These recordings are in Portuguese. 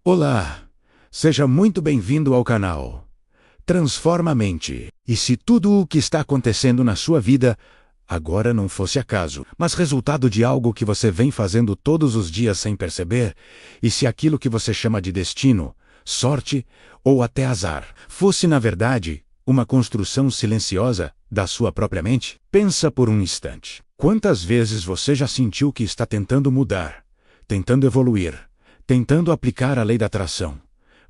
Olá, seja muito bem-vindo ao canal Transforma a Mente. E se tudo o que está acontecendo na sua vida agora não fosse acaso, mas resultado de algo que você vem fazendo todos os dias sem perceber, e se aquilo que você chama de destino, sorte ou até azar, fosse na verdade uma construção silenciosa da sua própria mente? Pensa por um instante. Quantas vezes você já sentiu que está tentando mudar, tentando evoluir, tentando aplicar a lei da atração,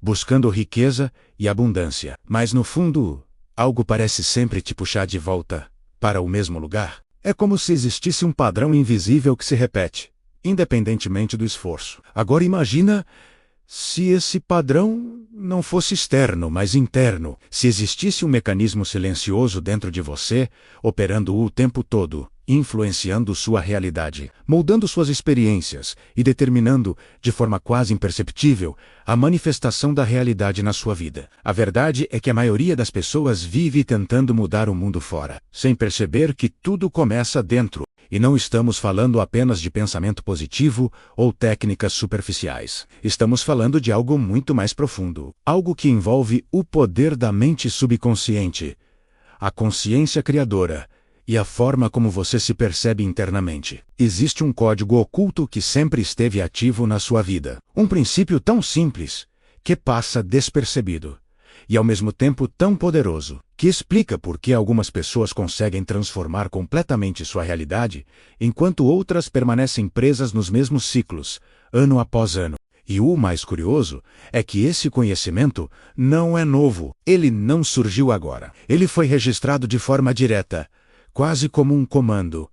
buscando riqueza e abundância, mas no fundo, algo parece sempre te puxar de volta para o mesmo lugar? É como se existisse um padrão invisível que se repete, independentemente do esforço. Agora imagina se esse padrão não fosse externo, mas interno. Se existisse um mecanismo silencioso dentro de você, operando o tempo todo, influenciando sua realidade, moldando suas experiências e determinando, de forma quase imperceptível, a manifestação da realidade na sua vida. A verdade é que a maioria das pessoas vive tentando mudar o mundo fora, sem perceber que tudo começa dentro. E não estamos falando apenas de pensamento positivo ou técnicas superficiais. Estamos falando de algo muito mais profundo. Algo que envolve o poder da mente subconsciente, a consciência criadora e a forma como você se percebe internamente. Existe um código oculto que sempre esteve ativo na sua vida. Um princípio tão simples que passa despercebido. E ao mesmo tempo tão poderoso, que explica por que algumas pessoas conseguem transformar completamente sua realidade, enquanto outras permanecem presas nos mesmos ciclos, ano após ano. E o mais curioso é que esse conhecimento não é novo, ele não surgiu agora. Ele foi registrado de forma direta, quase como um comando,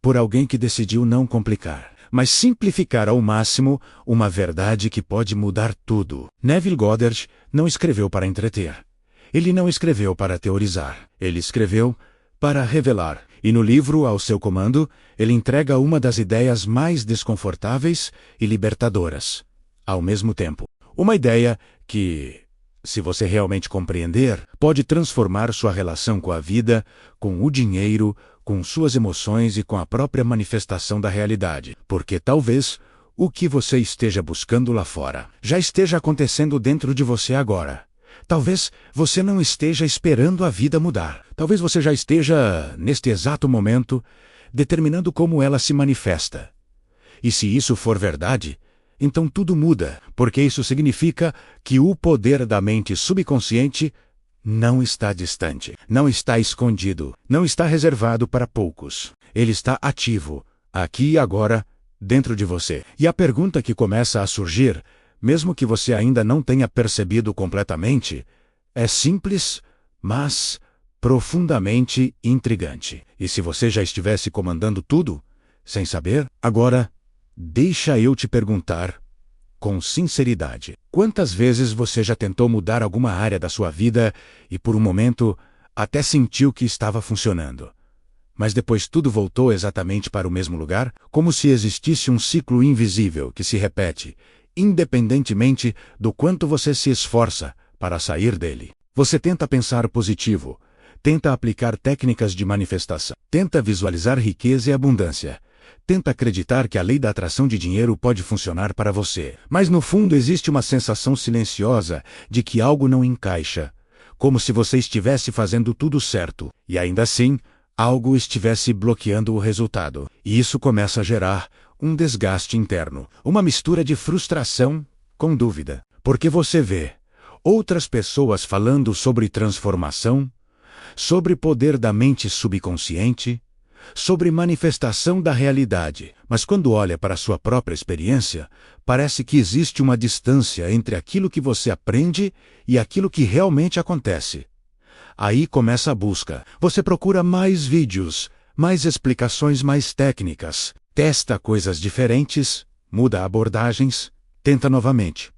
por alguém que decidiu não complicar, mas simplificar ao máximo uma verdade que pode mudar tudo. Neville Goddard não escreveu para entreter. Ele não escreveu para teorizar. Ele escreveu para revelar. E no livro Ao Seu Comando, ele entrega uma das ideias mais desconfortáveis e libertadoras, ao mesmo tempo. Uma ideia que, se você realmente compreender, pode transformar sua relação com a vida, com o dinheiro, com suas emoções e com a própria manifestação da realidade. Porque talvez o que você esteja buscando lá fora já esteja acontecendo dentro de você agora. Talvez você não esteja esperando a vida mudar. Talvez você já esteja, neste exato momento, determinando como ela se manifesta. E se isso for verdade, então tudo muda, porque isso significa que o poder da mente subconsciente não está distante, não está escondido, não está reservado para poucos. Ele está ativo, aqui e agora, dentro de você. E a pergunta que começa a surgir, mesmo que você ainda não tenha percebido completamente, é simples, mas profundamente intrigante. E se você já estivesse comandando tudo, sem saber, agora, deixa eu te perguntar, com sinceridade, quantas vezes você já tentou mudar alguma área da sua vida e por um momento até sentiu que estava funcionando, mas depois tudo voltou exatamente para o mesmo lugar, como se existisse um ciclo invisível que se repete, independentemente do quanto você se esforça para sair dele? Você tenta pensar positivo, tenta aplicar técnicas de manifestação, tenta visualizar riqueza e abundância, tenta acreditar que a lei da atração de dinheiro pode funcionar para você. Mas no fundo existe uma sensação silenciosa de que algo não encaixa, como se você estivesse fazendo tudo certo, e ainda assim, algo estivesse bloqueando o resultado. E isso começa a gerar um desgaste interno, uma mistura de frustração com dúvida. Porque você vê outras pessoas falando sobre transformação, sobre poder da mente subconsciente, sobre manifestação da realidade. Mas quando olha para a sua própria experiência, parece que existe uma distância entre aquilo que você aprende e aquilo que realmente acontece. Aí começa a busca. Você procura mais vídeos, mais explicações mais técnicas, testa coisas diferentes, muda abordagens, tenta novamente.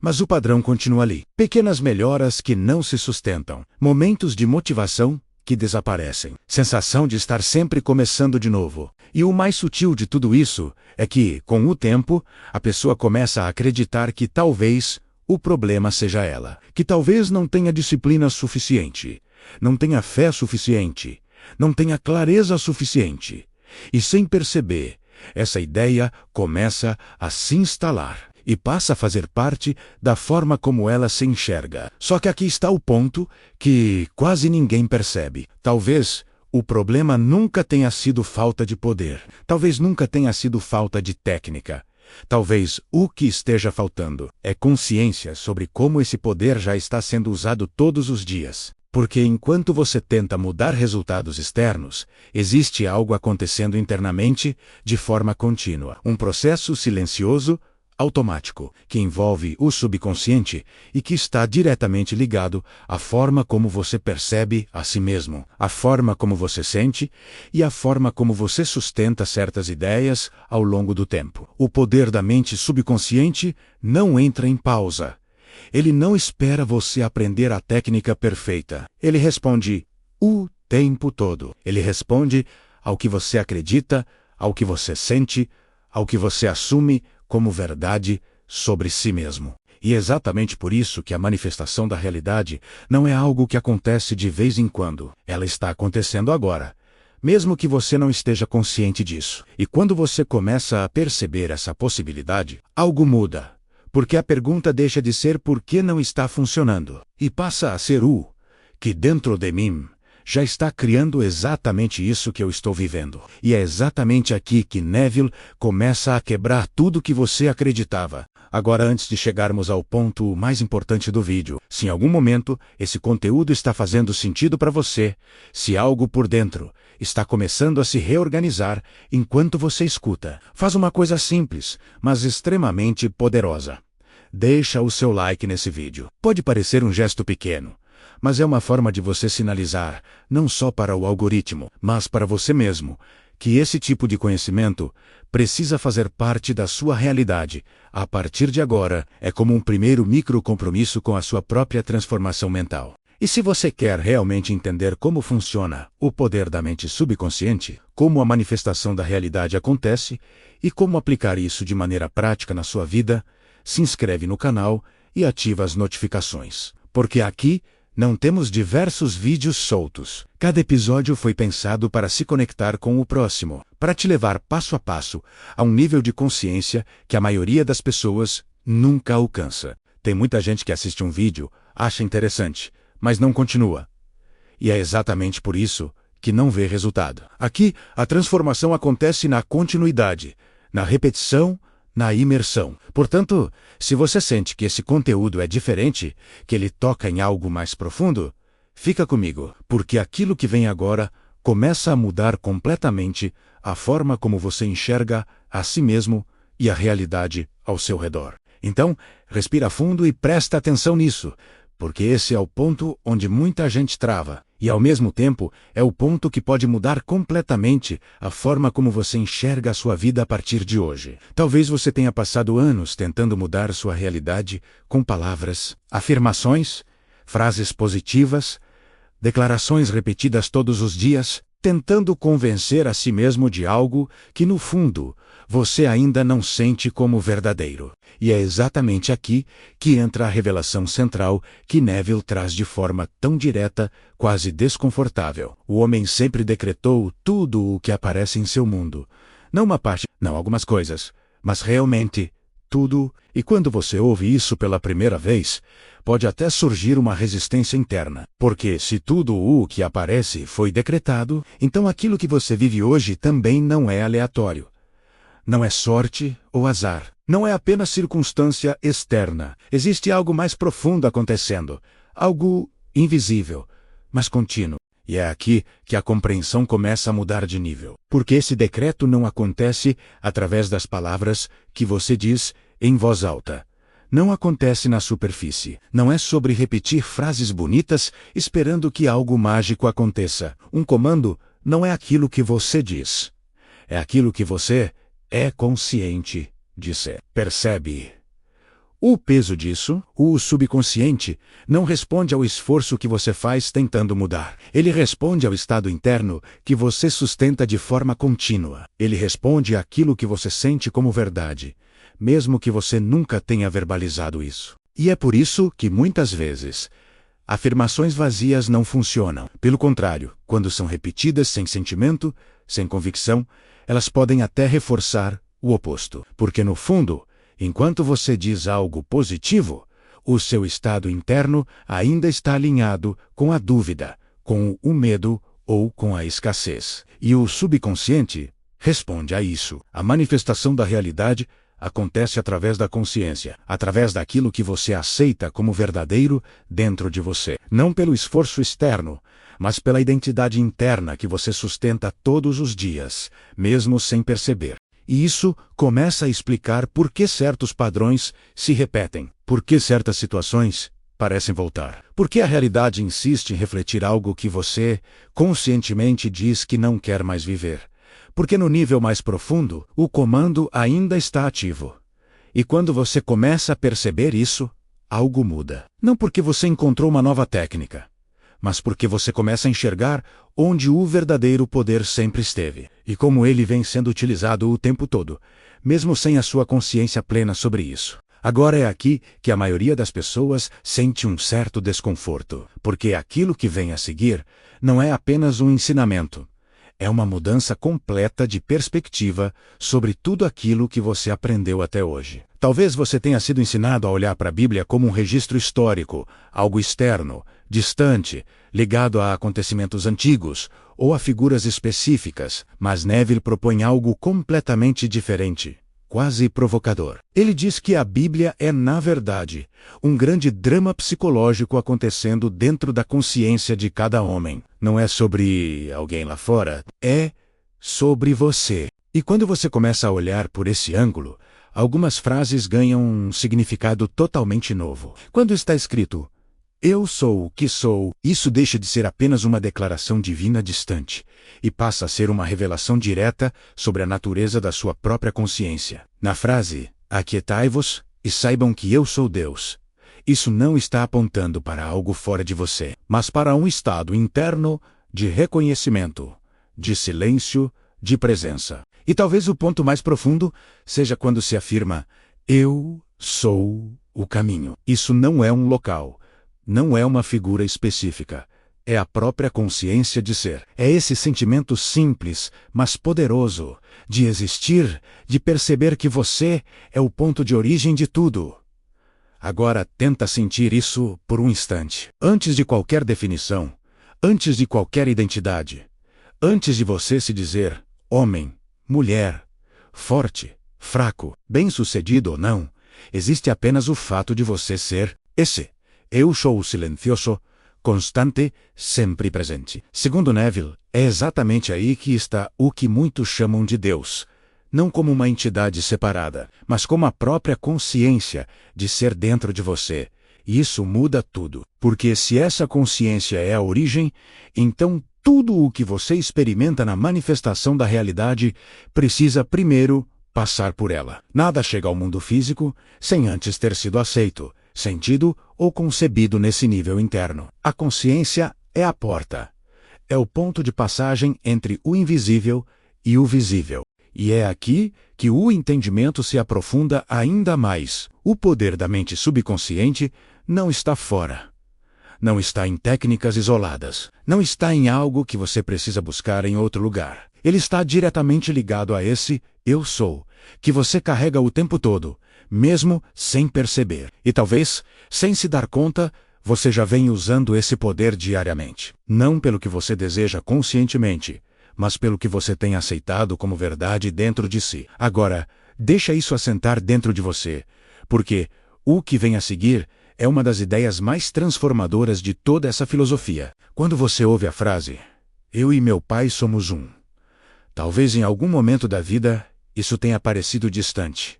Mas o padrão continua ali. Pequenas melhoras que não se sustentam. Momentos de motivação que desaparecem. Sensação de estar sempre começando de novo. E o mais sutil de tudo isso é que, com o tempo, a pessoa começa a acreditar que talvez o problema seja ela. Que talvez não tenha disciplina suficiente, não tenha fé suficiente, não tenha clareza suficiente. E sem perceber, essa ideia começa a se instalar. e passa a fazer parte da forma como ela se enxerga. Só que aqui está o ponto que quase ninguém percebe. Talvez o problema nunca tenha sido falta de poder. Talvez nunca tenha sido falta de técnica. Talvez o que esteja faltando é consciência sobre como esse poder já está sendo usado todos os dias. Porque enquanto você tenta mudar resultados externos, existe algo acontecendo internamente de forma contínua. Um processo silencioso, automático, que envolve o subconsciente e que está diretamente ligado à forma como você percebe a si mesmo, à forma como você sente e à forma como você sustenta certas ideias ao longo do tempo. O poder da mente subconsciente não entra em pausa. Ele não espera você aprender a técnica perfeita. Ele responde o tempo todo. Ele responde ao que você acredita, ao que você sente, ao que você assume como verdade sobre si mesmo. E é exatamente por isso que a manifestação da realidade não é algo que acontece de vez em quando. Ela está acontecendo agora, mesmo que você não esteja consciente disso. E quando você começa a perceber essa possibilidade, algo muda. Porque a pergunta deixa de ser por que não está funcionando e passa a ser o que dentro de mim já está criando exatamente isso que eu estou vivendo. E é exatamente aqui que Neville começa a quebrar tudo que você acreditava. Agora, antes de chegarmos ao ponto mais importante do vídeo, se em algum momento esse conteúdo está fazendo sentido para você, se algo por dentro está começando a se reorganizar enquanto você escuta, faz uma coisa simples, mas extremamente poderosa. Deixa o seu like nesse vídeo. Pode parecer um gesto pequeno, mas é uma forma de você sinalizar, não só para o algoritmo, mas para você mesmo, que esse tipo de conhecimento precisa fazer parte da sua realidade. A partir de agora, é como um primeiro micro-compromisso com a sua própria transformação mental. E se você quer realmente entender como funciona o poder da mente subconsciente, como a manifestação da realidade acontece e como aplicar isso de maneira prática na sua vida, se inscreve no canal e ativa as notificações. Porque aqui não temos diversos vídeos soltos. Cada episódio foi pensado para se conectar com o próximo, para te levar passo a passo a um nível de consciência que a maioria das pessoas nunca alcança. Tem muita gente que assiste um vídeo, acha interessante, mas não continua. E é exatamente por isso que não vê resultado. Aqui, a transformação acontece na continuidade, na repetição, na imersão. Portanto, se você sente que esse conteúdo é diferente, que ele toca em algo mais profundo, fica comigo, porque aquilo que vem agora começa a mudar completamente a forma como você enxerga a si mesmo e a realidade ao seu redor. Então, respira fundo e presta atenção nisso, porque esse é o ponto onde muita gente trava. E ao mesmo tempo, é o ponto que pode mudar completamente a forma como você enxerga a sua vida a partir de hoje. Talvez você tenha passado anos tentando mudar sua realidade com palavras, afirmações, frases positivas, declarações repetidas todos os dias, tentando convencer a si mesmo de algo que, no fundo, você ainda não sente como verdadeiro. E é exatamente aqui que entra a revelação central que Neville traz de forma tão direta, quase desconfortável. O homem sempre decretou tudo o que aparece em seu mundo. Não uma parte, não algumas coisas, mas realmente tudo. E quando você ouve isso pela primeira vez, pode até surgir uma resistência interna. Porque se tudo o que aparece foi decretado, então aquilo que você vive hoje também não é aleatório. Não é sorte ou azar. Não é apenas circunstância externa. Existe algo mais profundo acontecendo. Algo invisível, mas contínuo. E é aqui que a compreensão começa a mudar de nível. Porque esse decreto não acontece através das palavras que você diz em voz alta. Não acontece na superfície. Não é sobre repetir frases bonitas esperando que algo mágico aconteça. Um comando não é aquilo que você diz. É aquilo que você é consciente de ser. Percebe? O peso disso, o subconsciente, não responde ao esforço que você faz tentando mudar. Ele responde ao estado interno que você sustenta de forma contínua. Ele responde àquilo que você sente como verdade, mesmo que você nunca tenha verbalizado isso. E é por isso que muitas vezes afirmações vazias não funcionam. Pelo contrário, quando são repetidas sem sentimento, sem convicção, elas podem até reforçar o oposto. Porque no fundo, Enquanto você diz algo positivo, o seu estado interno ainda está alinhado com a dúvida, com o medo ou com a escassez. E o subconsciente responde a isso. A manifestação da realidade acontece através da consciência, através daquilo que você aceita como verdadeiro dentro de você. Não pelo esforço externo, mas pela identidade interna que você sustenta todos os dias, mesmo sem perceber. E isso começa a explicar por que certos padrões se repetem, por que certas situações parecem voltar, por que a realidade insiste em refletir algo que você conscientemente diz que não quer mais viver. Porque no nível mais profundo, o comando ainda está ativo. E quando você começa a perceber isso, algo muda. Não porque você encontrou uma nova técnica, mas porque você começa a enxergar onde o verdadeiro poder sempre esteve, e como ele vem sendo utilizado o tempo todo, mesmo sem a sua consciência plena sobre isso. Agora é aqui que a maioria das pessoas sente um certo desconforto, porque aquilo que vem a seguir não é apenas um ensinamento. É uma mudança completa de perspectiva sobre tudo aquilo que você aprendeu até hoje. Talvez você tenha sido ensinado a olhar para a Bíblia como um registro histórico, algo externo, distante, ligado a acontecimentos antigos ou a figuras específicas, mas Neville propõe algo completamente diferente, quase provocador. Ele diz que a Bíblia é, na verdade, um grande drama psicológico acontecendo dentro da consciência de cada homem. Não é sobre alguém lá fora, é sobre você. E quando você começa a olhar por esse ângulo, algumas frases ganham um significado totalmente novo. Quando está escrito "Eu sou o que sou", isso deixa de ser apenas uma declaração divina distante e passa a ser uma revelação direta sobre a natureza da sua própria consciência. Na frase "Aquietai-vos e saibam que eu sou Deus", isso não está apontando para algo fora de você, mas para um estado interno de reconhecimento, de silêncio, de presença. E talvez o ponto mais profundo seja quando se afirma "Eu sou o caminho". Isso não é um local, não é uma figura específica. É a própria consciência de ser. É esse sentimento simples, mas poderoso, de existir, de perceber que você é o ponto de origem de tudo. Agora tenta sentir isso por um instante. Antes de qualquer definição, antes de qualquer identidade, antes de você se dizer homem, mulher, forte, fraco, bem-sucedido ou não, existe apenas o fato de você ser esse eu sou silencioso, constante, sempre presente. Segundo Neville, é exatamente aí que está o que muitos chamam de Deus, não como uma entidade separada, mas como a própria consciência de ser dentro de você. E isso muda tudo, porque se essa consciência é a origem, então tudo o que você experimenta na manifestação da realidade precisa primeiro passar por ela. Nada chega ao mundo físico sem antes ter sido aceito, sentido ou concebido nesse nível interno. A consciência é a porta. É o ponto de passagem entre o invisível e o visível. E é aqui que o entendimento se aprofunda ainda mais. O poder da mente subconsciente não está fora. Não está em técnicas isoladas. Não está em algo que você precisa buscar em outro lugar. Ele está diretamente ligado a esse "eu sou", que você carrega o tempo todo, mesmo sem perceber. E talvez, sem se dar conta, você já vem usando esse poder diariamente. Não pelo que você deseja conscientemente, mas pelo que você tem aceitado como verdade dentro de si. Agora, deixa isso assentar dentro de você, porque o que vem a seguir é uma das ideias mais transformadoras de toda essa filosofia. Quando você ouve a frase "Eu e meu pai somos um", talvez em algum momento da vida isso tenha parecido distante,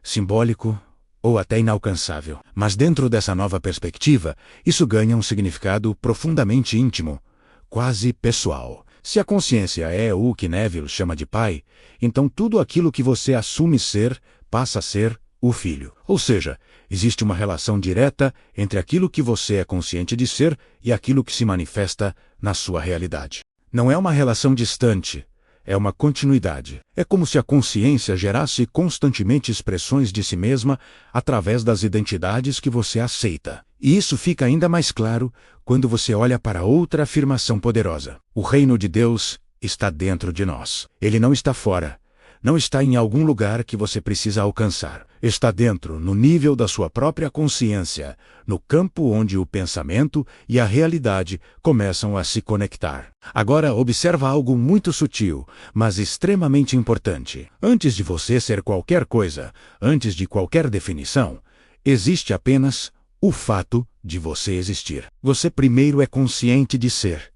simbólico ou até inalcançável. Mas dentro dessa nova perspectiva, isso ganha um significado profundamente íntimo, quase pessoal. Se a consciência é o que Neville chama de pai, então tudo aquilo que você assume ser passa a ser o filho. Ou seja, existe uma relação direta entre aquilo que você é consciente de ser e aquilo que se manifesta na sua realidade. Não é uma relação distante, é uma continuidade. É como se a consciência gerasse constantemente expressões de si mesma através das identidades que você aceita. E isso fica ainda mais claro quando você olha para outra afirmação poderosa. O reino de Deus está dentro de nós. Ele não está fora, não está em algum lugar que você precisa alcançar. Está dentro, no nível da sua própria consciência, no campo onde o pensamento e a realidade começam a se conectar. Agora observa algo muito sutil, mas extremamente importante. Antes de você ser qualquer coisa, antes de qualquer definição, existe apenas o fato de você existir. Você primeiro é consciente de ser.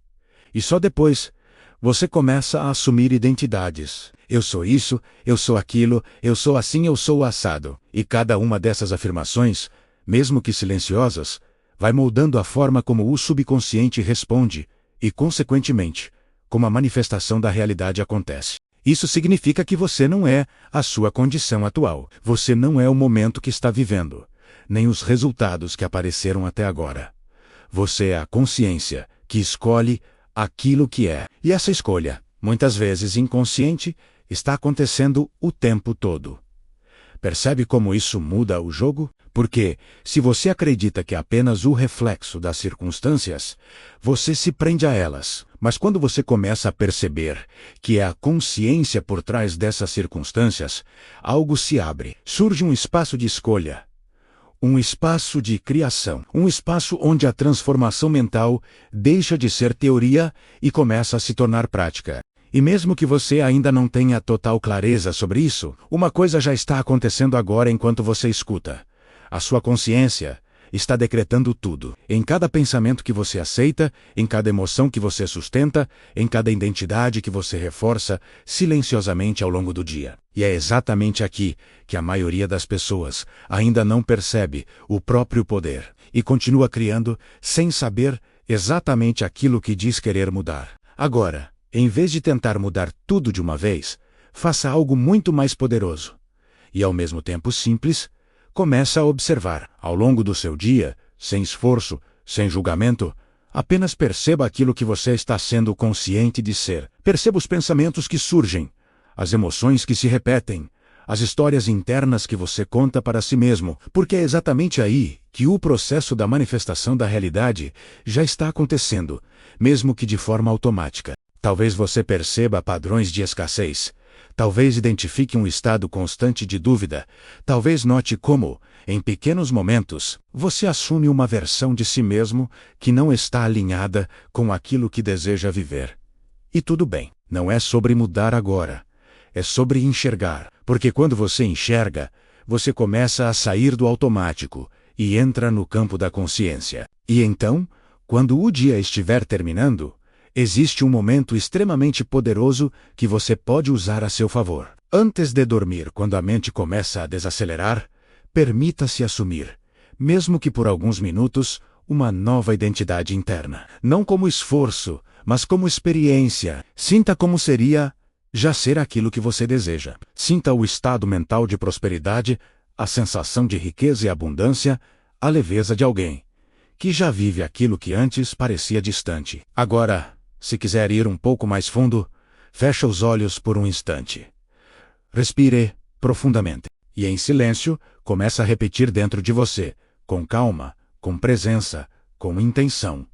E só depois, você começa a assumir identidades. Eu sou isso, eu sou aquilo, eu sou assim, eu sou assado. E cada uma dessas afirmações, mesmo que silenciosas, vai moldando a forma como o subconsciente responde e, consequentemente, como a manifestação da realidade acontece. Isso significa que você não é a sua condição atual. Você não é o momento que está vivendo, nem os resultados que apareceram até agora. Você é a consciência que escolhe aquilo que é. E essa escolha, muitas vezes inconsciente, está acontecendo o tempo todo. Percebe como isso muda o jogo? Porque, se você acredita que é apenas o reflexo das circunstâncias, você se prende a elas. Mas quando você começa a perceber que é a consciência por trás dessas circunstâncias, algo se abre. Surge um espaço de escolha. Um espaço de criação, um espaço onde a transformação mental deixa de ser teoria e começa a se tornar prática. E mesmo que você ainda não tenha total clareza sobre isso, uma coisa já está acontecendo agora enquanto você escuta. A sua consciência está decretando tudo. Em cada pensamento que você aceita, em cada emoção que você sustenta, em cada identidade que você reforça silenciosamente ao longo do dia. E é exatamente aqui que a maioria das pessoas ainda não percebe o próprio poder e continua criando sem saber exatamente aquilo que diz querer mudar. Agora, em vez de tentar mudar tudo de uma vez, faça algo muito mais poderoso. E ao mesmo tempo simples, começa a observar, ao longo do seu dia, sem esforço, sem julgamento, apenas perceba aquilo que você está sendo consciente de ser. Perceba os pensamentos que surgem, as emoções que se repetem, as histórias internas que você conta para si mesmo, porque é exatamente aí que o processo da manifestação da realidade já está acontecendo, mesmo que de forma automática. Talvez você perceba padrões de escassez. Talvez identifique um estado constante de dúvida. Talvez note como, em pequenos momentos, você assume uma versão de si mesmo que não está alinhada com aquilo que deseja viver. E tudo bem, não é sobre mudar agora. É sobre enxergar. Porque quando você enxerga, você começa a sair do automático e entra no campo da consciência. E então, quando o dia estiver terminando, existe um momento extremamente poderoso que você pode usar a seu favor. Antes de dormir, quando a mente começa a desacelerar, permita-se assumir, mesmo que por alguns minutos, uma nova identidade interna. Não como esforço, mas como experiência. Sinta como seria já ser aquilo que você deseja. Sinta o estado mental de prosperidade, a sensação de riqueza e abundância, a leveza de alguém que já vive aquilo que antes parecia distante. Agora, se quiser ir um pouco mais fundo, feche os olhos por um instante. Respire profundamente. E em silêncio, começa a repetir dentro de você, com calma, com presença, com intenção.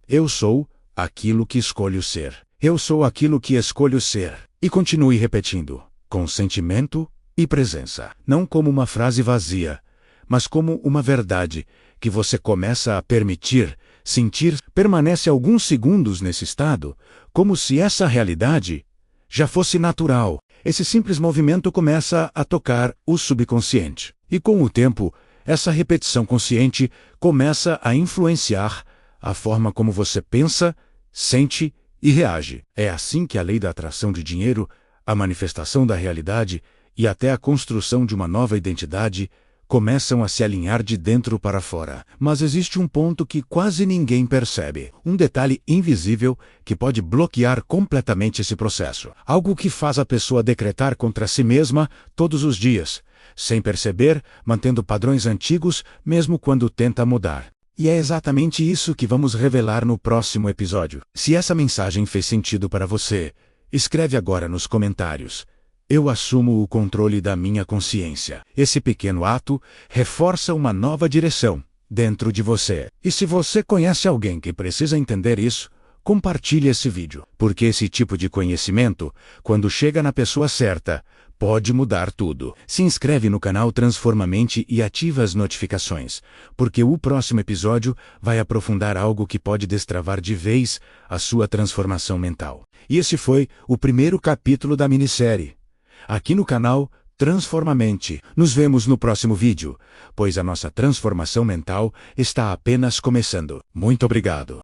Eu sou aquilo que escolho ser. Eu sou aquilo que escolho ser. E continue repetindo, com sentimento e presença. Não como uma frase vazia, mas como uma verdade que você começa a permitir, sentir, permanece alguns segundos nesse estado, como se essa realidade já fosse natural. Esse simples movimento começa a tocar o subconsciente. E com o tempo, essa repetição consciente começa a influenciar a forma como você pensa, sente e reage. É assim que a lei da atração de dinheiro, a manifestação da realidade e até a construção de uma nova identidade começam a se alinhar de dentro para fora. Mas existe um ponto que quase ninguém percebe. Um detalhe invisível que pode bloquear completamente esse processo. Algo que faz a pessoa decretar contra si mesma todos os dias, sem perceber, mantendo padrões antigos mesmo quando tenta mudar. E é exatamente isso que vamos revelar no próximo episódio. Se essa mensagem fez sentido para você, escreve agora nos comentários. Eu assumo o controle da minha consciência. Esse pequeno ato reforça uma nova direção dentro de você. E se você conhece alguém que precisa entender isso, compartilhe esse vídeo, porque esse tipo de conhecimento, quando chega na pessoa certa, pode mudar tudo. Se inscreve no canal Transformamente e ativa as notificações, porque o próximo episódio vai aprofundar algo que pode destravar de vez a sua transformação mental. E esse foi o primeiro capítulo da minissérie. Aqui no canal Transformamente. Nos vemos no próximo vídeo, pois a nossa transformação mental está apenas começando. Muito obrigado.